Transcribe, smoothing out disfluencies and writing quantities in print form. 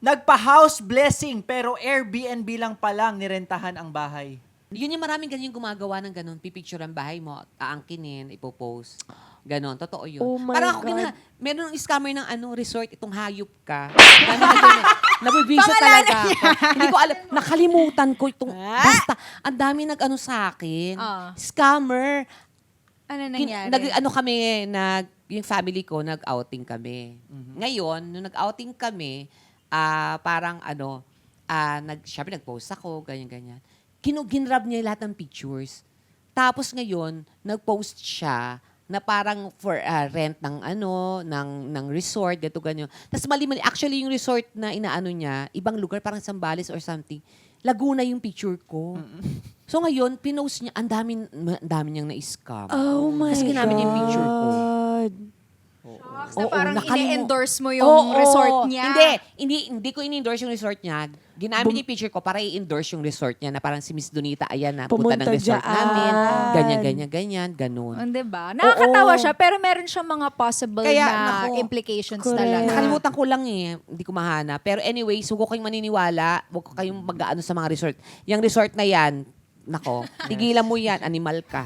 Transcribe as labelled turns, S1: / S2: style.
S1: Nagpa-house blessing pero Airbnb lang palang nirentahan ang bahay.
S2: Yun yung maraming ganyan gumagawa ng ganun. Pipicture ang bahay mo, aangkinin, ipopost. Ganon, totoo yun.
S3: Oh my
S2: Parang ako
S3: God.
S2: meron ng scammer ng resort, itong hayop ka. Nabibisa talaga ako. Hindi ko alam, nakalimutan ko itong, basta, ang dami nag-ano sa akin. Scammer.
S4: Ano
S2: Kin-
S4: nangyari?
S2: yung family ko, nag-outing kami. Ngayon, nung nag-outing kami, parang syempre nag-post ako, ganyan-ganyan. Ginrab niya lahat ng pictures. Tapos ngayon, nag-post siya na parang for rent ng resort, gato ganyan. Tapos mali-mali. Actually, yung resort na inaano niya, ibang lugar, parang Zambales or something. Laguna yung picture ko. So ngayon, pinost niya, ang dami niyang na-scam.
S3: Oh my
S2: Tapos ginamit niya yung picture ko.
S3: God.
S4: Na parang
S2: nakalimu-
S4: ine-endorse mo yung
S2: Oo,
S4: resort niya.
S2: Hindi ko in-endorse yung resort niya. Ginamit yung picture ko para i-endorse yung resort niya na parang si Miss Donita, ayan na, punta ng
S3: Pumunta
S2: resort
S3: dyan.
S2: namin. Ganyan, ganun.
S4: Diba? Nakakatawa
S3: Oo.
S4: siya, pero meron siyang mga possible
S2: Kaya,
S4: na
S2: naku,
S4: implications
S3: correct.
S4: talaga.
S2: Nakalimutan ko lang hindi ko mahanap. Pero anyway, huwag ko kayong maniniwala, huwag ko kayong mag-aano sa mga resort. Yung resort na yan, nako, tigilan mo yan, animal ka.